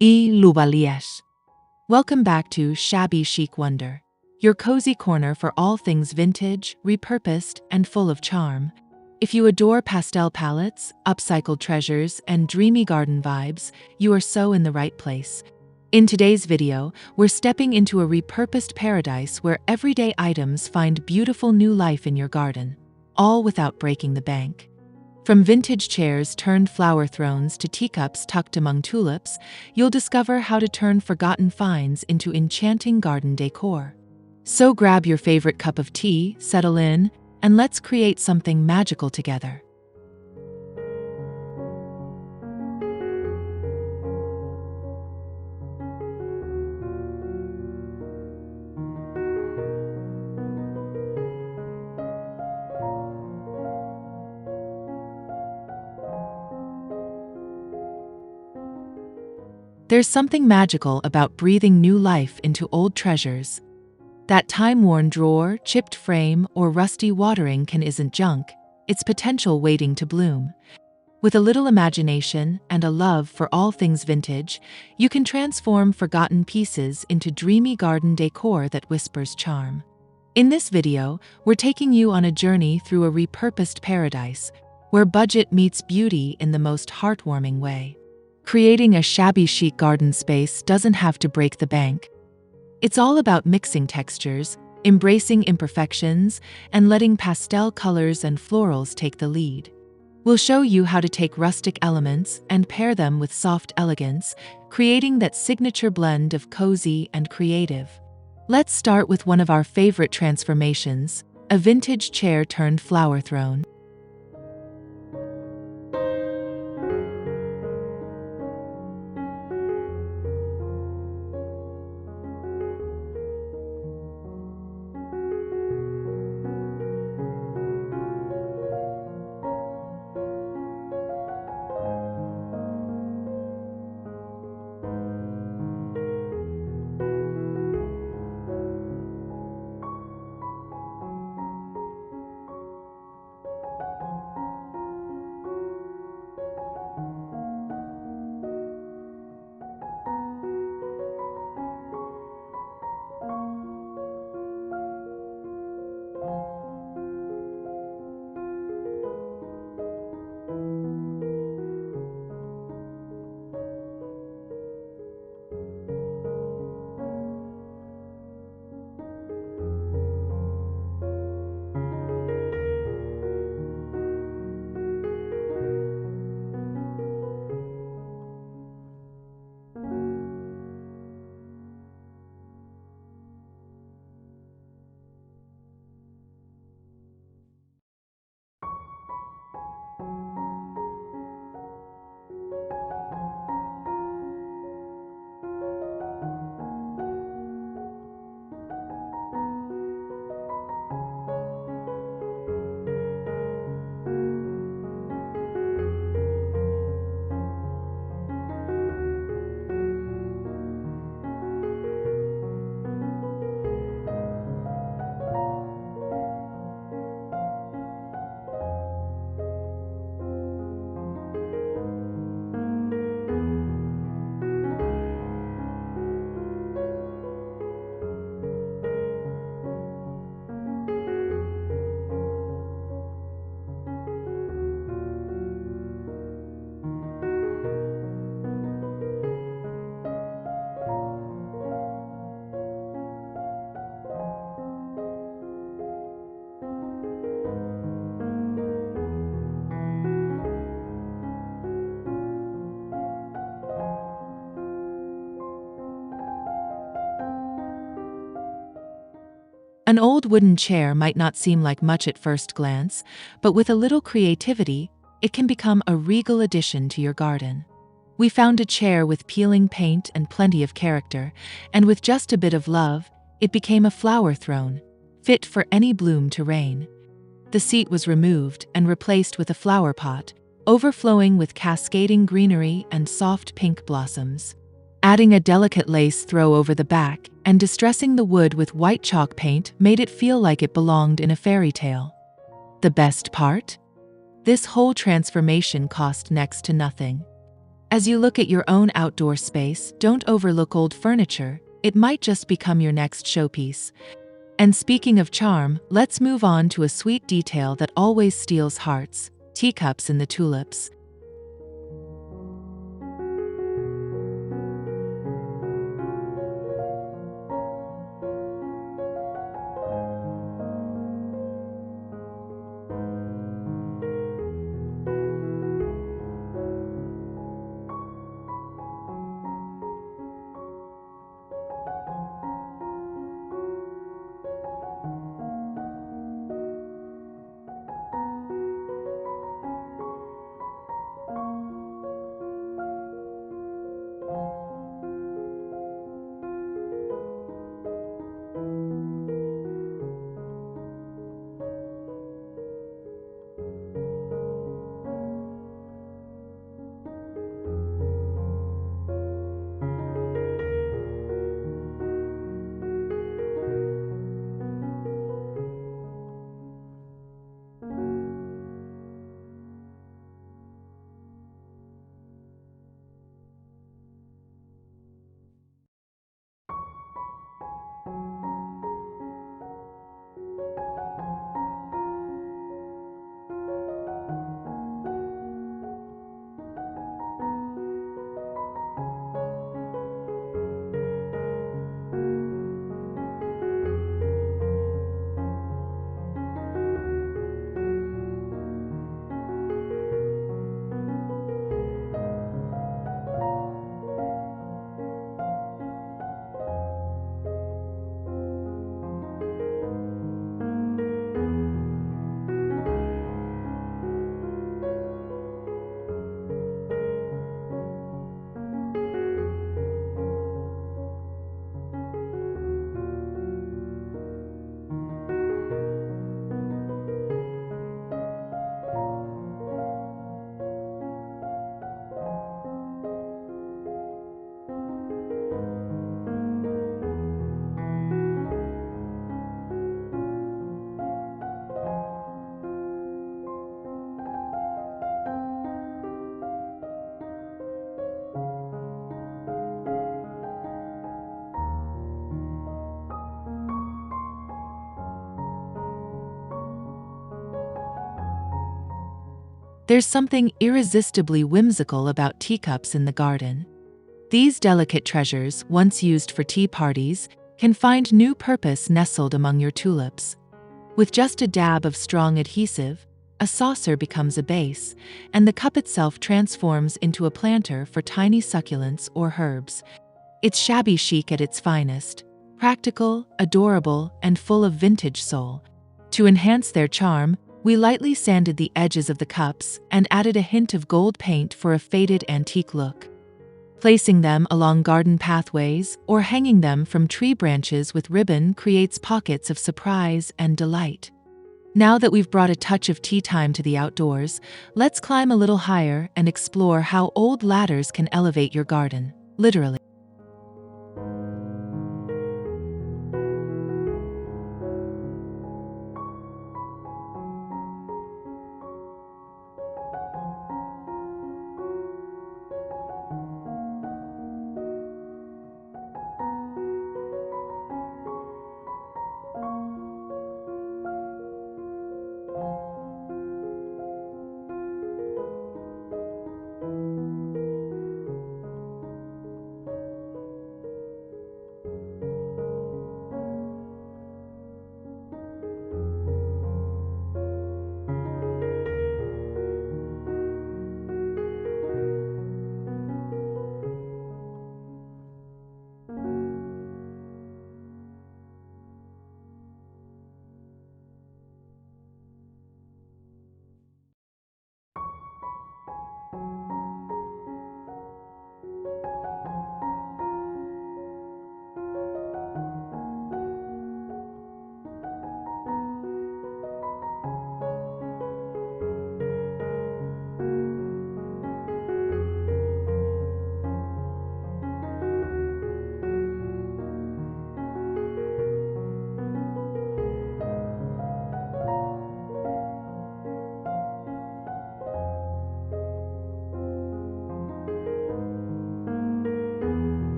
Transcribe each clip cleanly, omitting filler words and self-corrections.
Y Lubalies. Welcome back to Shabby Chic Wonder, your cozy corner for all things vintage, repurposed, and full of charm. If you adore pastel palettes, upcycled treasures, and dreamy garden vibes, you are so in the right place. In today's video, we're stepping into a repurposed paradise where everyday items find beautiful new life in your garden, all without breaking the bank. From vintage chairs turned flower thrones to teacups tucked among tulips, you'll discover how to turn forgotten finds into enchanting garden decor. So grab your favorite cup of tea, settle in, and let's create something magical together. There's something magical about breathing new life into old treasures. That time-worn drawer, chipped frame, or rusty watering can isn't junk, it's potential waiting to bloom. With a little imagination and a love for all things vintage, you can transform forgotten pieces into dreamy garden decor that whispers charm. In this video, we're taking you on a journey through a repurposed paradise, where budget meets beauty in the most heartwarming way. Creating a shabby chic garden space doesn't have to break the bank. It's all about mixing textures, embracing imperfections, and letting pastel colors and florals take the lead. We'll show you how to take rustic elements and pair them with soft elegance, creating that signature blend of cozy and creative. Let's start with one of our favorite transformations, a vintage chair turned flower throne. An old wooden chair might not seem like much at first glance, but with a little creativity, it can become a regal addition to your garden. We found a chair with peeling paint and plenty of character, and with just a bit of love, it became a flower throne, fit for any bloom to reign. The seat was removed and replaced with a flower pot, overflowing with cascading greenery and soft pink blossoms. Adding a delicate lace throw over the back and distressing the wood with white chalk paint made it feel like it belonged in a fairy tale. The best part? This whole transformation cost next to nothing. As you look at your own outdoor space, don't overlook old furniture. It might just become your next showpiece. And speaking of charm, let's move on to a sweet detail that always steals hearts: teacups in the tulips. There's something irresistibly whimsical about teacups in the garden. These delicate treasures, once used for tea parties, can find new purpose nestled among your tulips. With just a dab of strong adhesive, a saucer becomes a base, and the cup itself transforms into a planter for tiny succulents or herbs. It's shabby chic at its finest: practical, adorable, and full of vintage soul. To enhance their charm, we lightly sanded the edges of the cups and added a hint of gold paint for a faded antique look. Placing them along garden pathways or hanging them from tree branches with ribbon creates pockets of surprise and delight. Now that we've brought a touch of tea time to the outdoors, let's climb a little higher and explore how old ladders can elevate your garden, literally.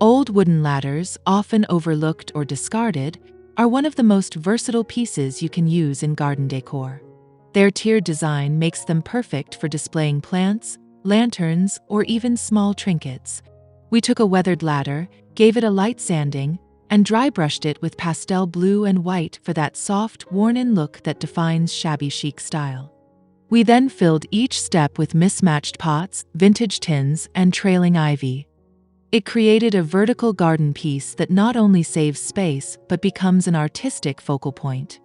Old wooden ladders, often overlooked or discarded, are one of the most versatile pieces you can use in garden decor. Their tiered design makes them perfect for displaying plants, lanterns, or even small trinkets. We took a weathered ladder, gave it a light sanding, and dry brushed it with pastel blue and white for that soft, worn-in look that defines shabby chic style. We then filled each step with mismatched pots, vintage tins, and trailing ivy. It created a vertical garden piece that not only saves space but becomes an artistic focal point.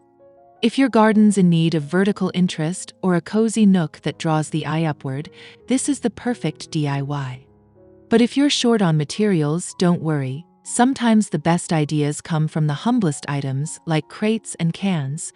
If your garden's in need of vertical interest or a cozy nook that draws the eye upward, this is the perfect DIY. But if you're short on materials, don't worry. Sometimes the best ideas come from the humblest items like crates and cans.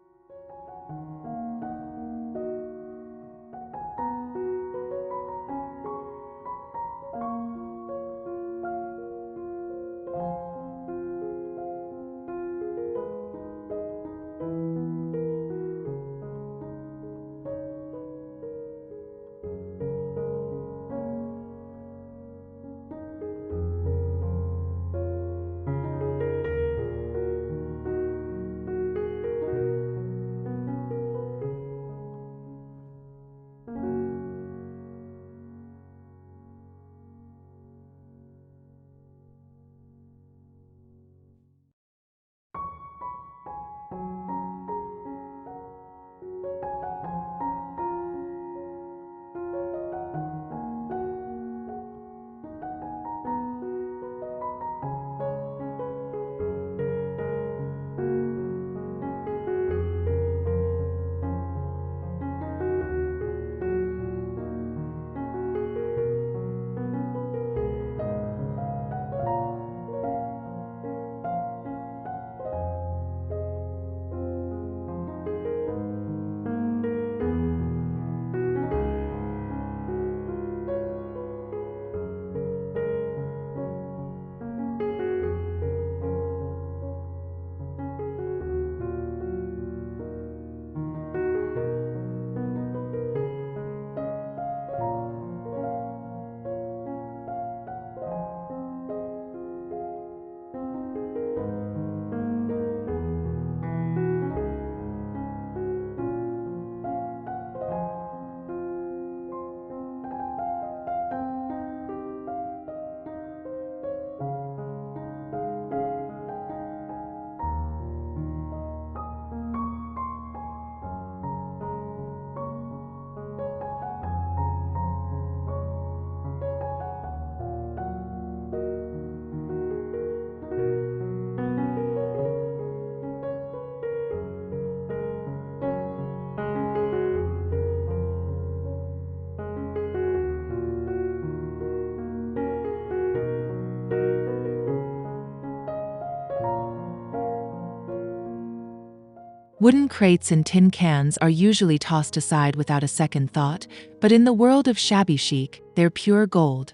Wooden crates and tin cans are usually tossed aside without a second thought, but in the world of shabby chic, they're pure gold.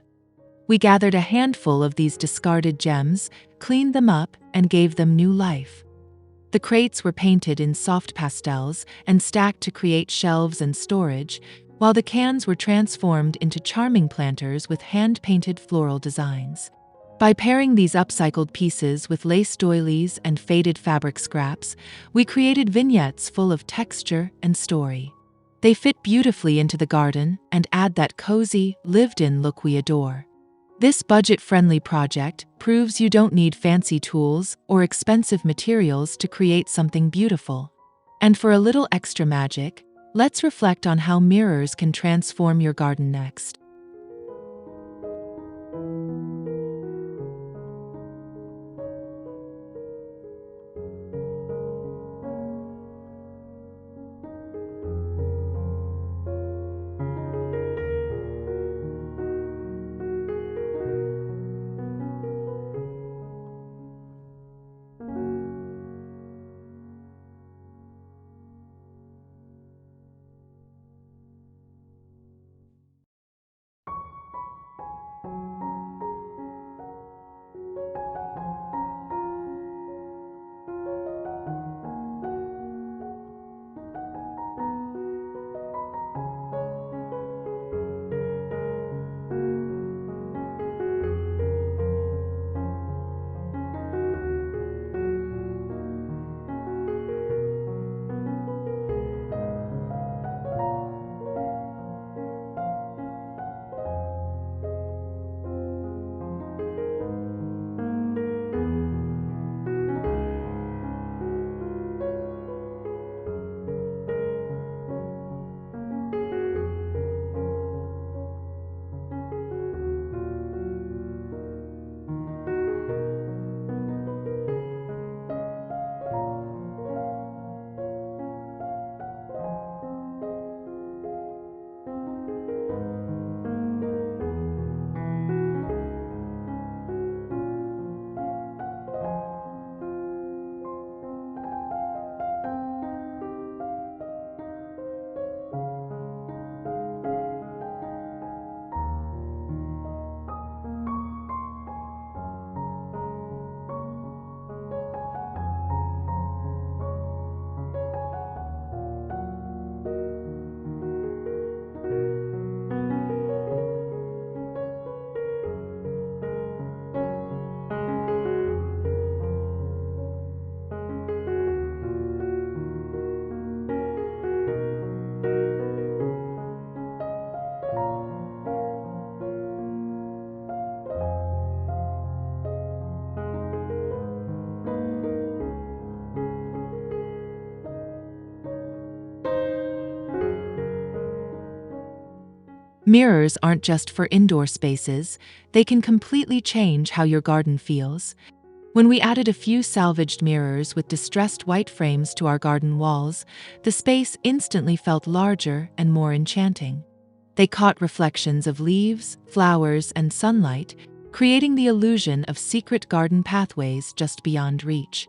We gathered a handful of these discarded gems, cleaned them up, and gave them new life. The crates were painted in soft pastels and stacked to create shelves and storage, while the cans were transformed into charming planters with hand-painted floral designs. By pairing these upcycled pieces with lace doilies and faded fabric scraps, we created vignettes full of texture and story. They fit beautifully into the garden and add that cozy, lived-in look we adore. This budget-friendly project proves you don't need fancy tools or expensive materials to create something beautiful. And for a little extra magic, let's reflect on how mirrors can transform your garden next. Mirrors aren't just for indoor spaces, they can completely change how your garden feels. When we added a few salvaged mirrors with distressed white frames to our garden walls, the space instantly felt larger and more enchanting. They caught reflections of leaves, flowers, and sunlight, creating the illusion of secret garden pathways just beyond reach.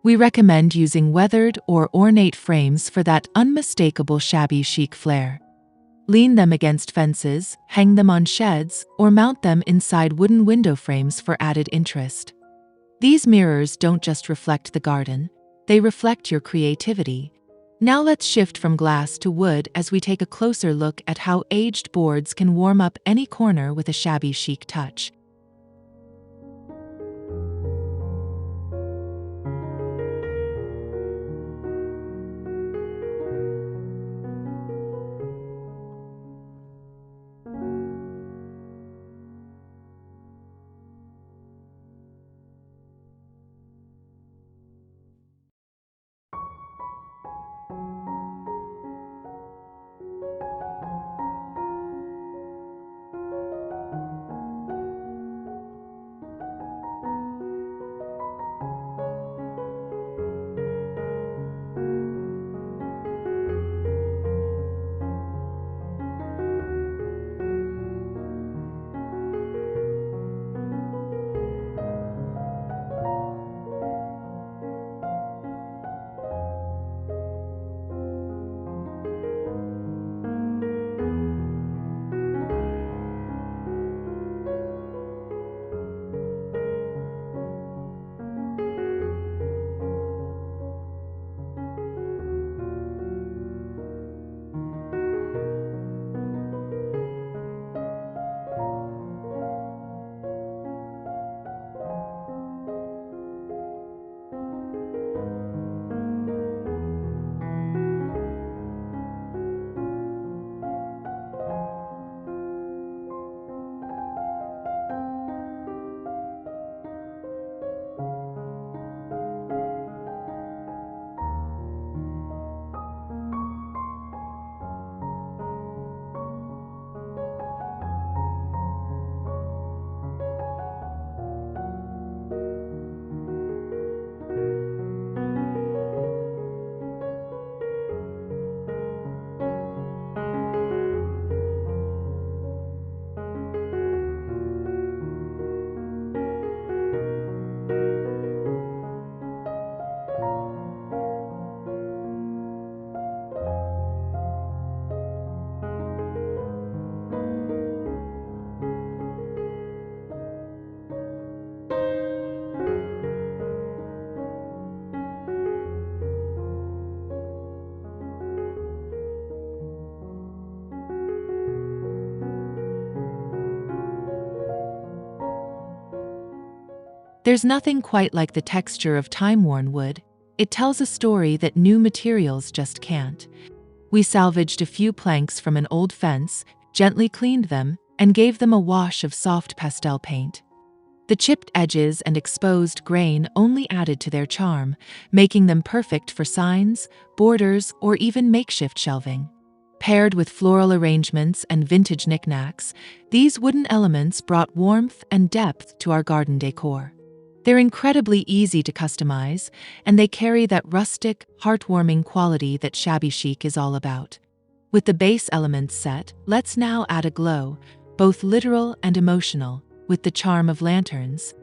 We recommend using weathered or ornate frames for that unmistakable shabby chic flair. Lean them against fences, hang them on sheds, or mount them inside wooden window frames for added interest. These mirrors don't just reflect the garden, they reflect your creativity. Now let's shift from glass to wood as we take a closer look at how aged boards can warm up any corner with a shabby chic touch. There's nothing quite like the texture of time-worn wood. It tells a story that new materials just can't. We salvaged a few planks from an old fence, gently cleaned them, and gave them a wash of soft pastel paint. The chipped edges and exposed grain only added to their charm, making them perfect for signs, borders, or even makeshift shelving. Paired with floral arrangements and vintage knickknacks, these wooden elements brought warmth and depth to our garden decor. They're incredibly easy to customize, and they carry that rustic, heartwarming quality that shabby chic is all about. With the base elements set, let's now add a glow, both literal and emotional, with the charm of lanterns.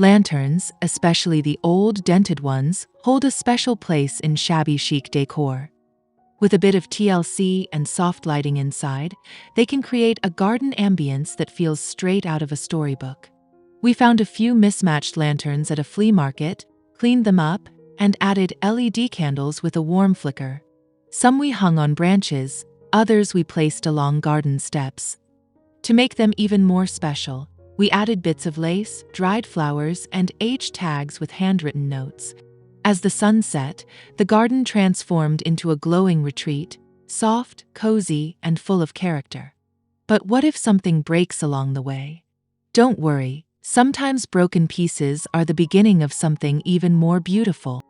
Lanterns, especially the old dented ones, hold a special place in shabby chic decor. With a bit of TLC and soft lighting inside, they can create a garden ambience that feels straight out of a storybook. We found a few mismatched lanterns at a flea market, cleaned them up, and added LED candles with a warm flicker. Some we hung on branches, others we placed along garden steps. To make them even more special, we added bits of lace, dried flowers, and age tags with handwritten notes. As the sun set, the garden transformed into a glowing retreat, soft, cozy, and full of character. But what if something breaks along the way? Don't worry, sometimes broken pieces are the beginning of something even more beautiful.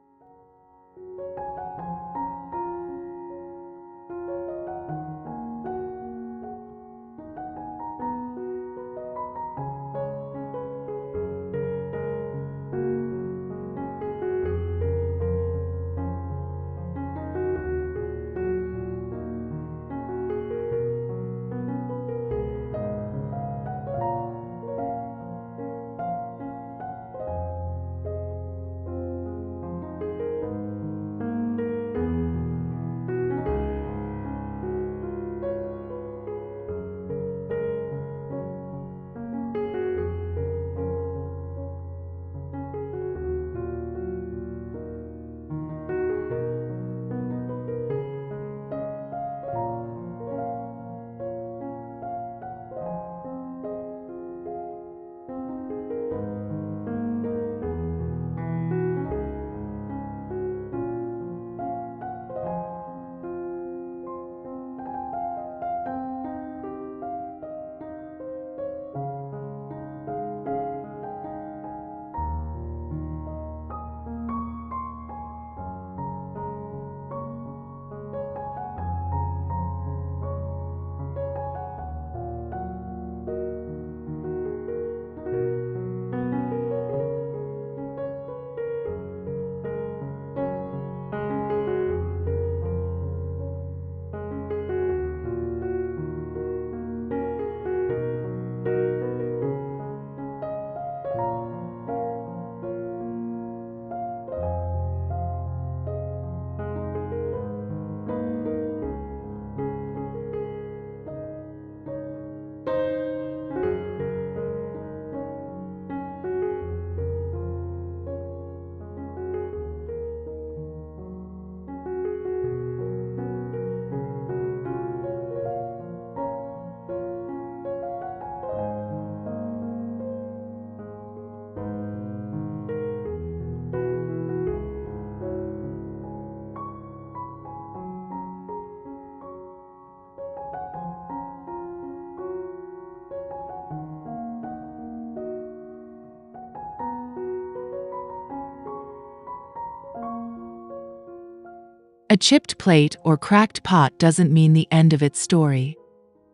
A chipped plate or cracked pot doesn't mean the end of its story.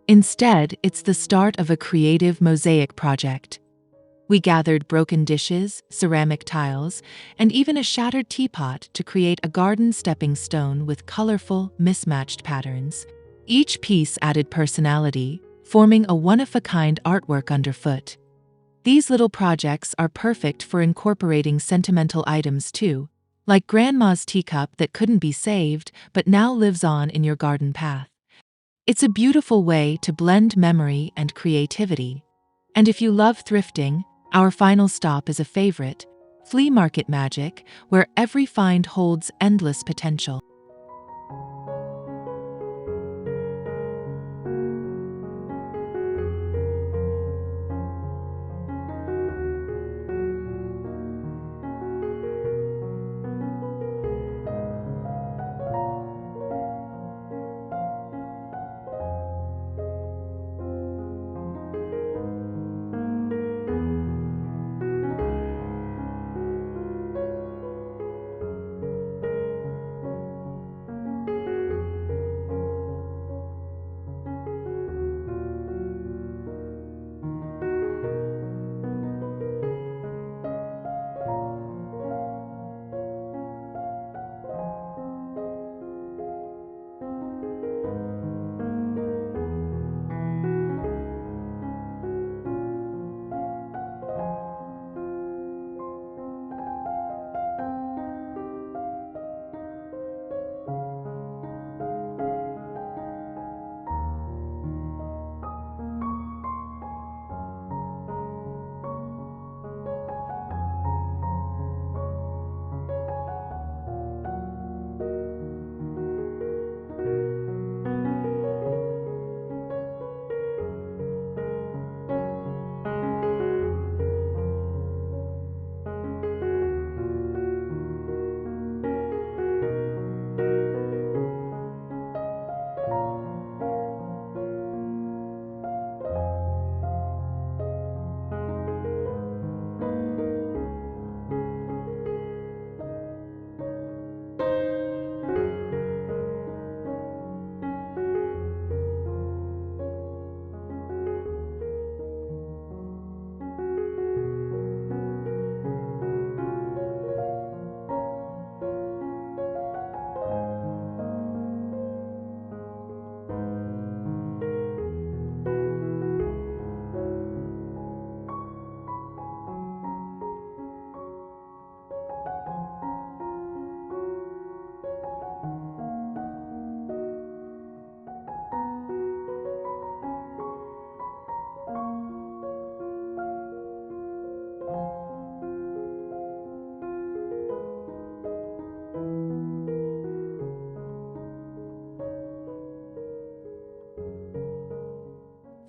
Instead, it's the start of a creative mosaic project. We gathered broken dishes, ceramic tiles, and even a shattered teapot to create a garden stepping stone with colorful, mismatched patterns. Each piece added personality, forming a one-of-a-kind artwork underfoot. These little projects are perfect for incorporating sentimental items too, like Grandma's teacup that couldn't be saved but now lives on in your garden path. It's a beautiful way to blend memory and creativity. And if you love thrifting, our final stop is a favorite, flea market magic, where every find holds endless potential.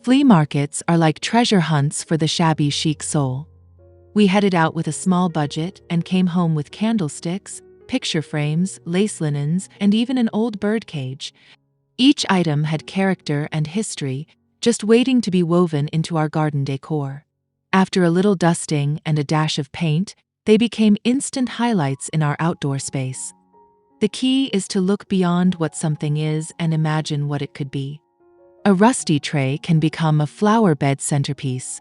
Flea markets are like treasure hunts for the shabby chic soul. We headed out with a small budget and came home with candlesticks, picture frames, lace linens, and even an old bird cage. Each item had character and history, just waiting to be woven into our garden decor. After a little dusting and a dash of paint, they became instant highlights in our outdoor space. The key is to look beyond what something is and imagine what it could be. A rusty tray can become a flower bed centerpiece.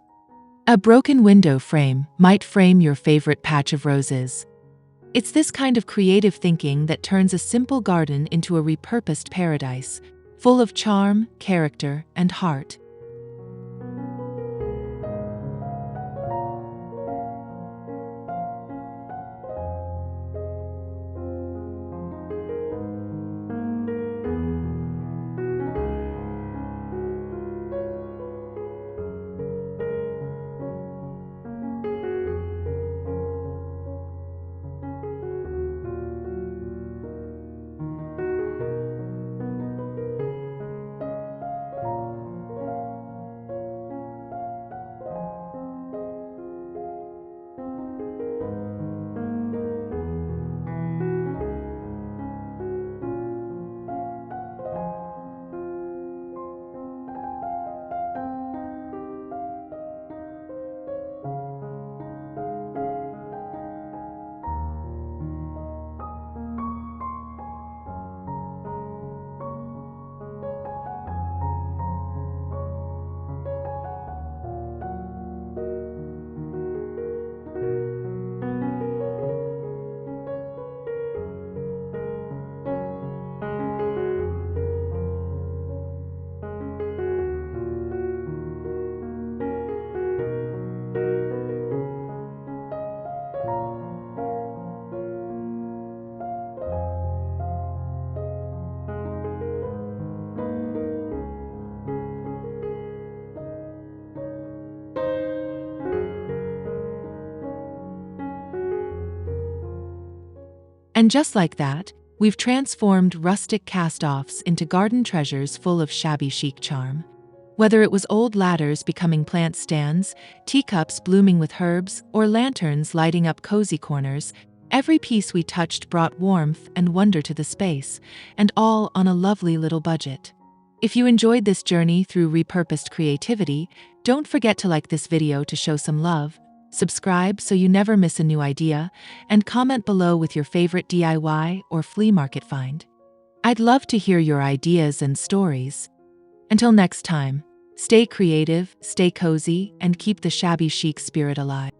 A broken window frame might frame your favorite patch of roses. It's this kind of creative thinking that turns a simple garden into a repurposed paradise, full of charm, character, and heart. And just like that, we've transformed rustic cast-offs into garden treasures full of shabby chic charm. Whether it was old ladders becoming plant stands, teacups blooming with herbs, or lanterns lighting up cozy corners, every piece we touched brought warmth and wonder to the space, and all on a lovely little budget. If you enjoyed this journey through repurposed creativity, don't forget to like this video to show some love, subscribe so you never miss a new idea, and comment below with your favorite DIY or flea market find. I'd love to hear your ideas and stories. Until next time, stay creative, stay cozy, and keep the shabby chic spirit alive.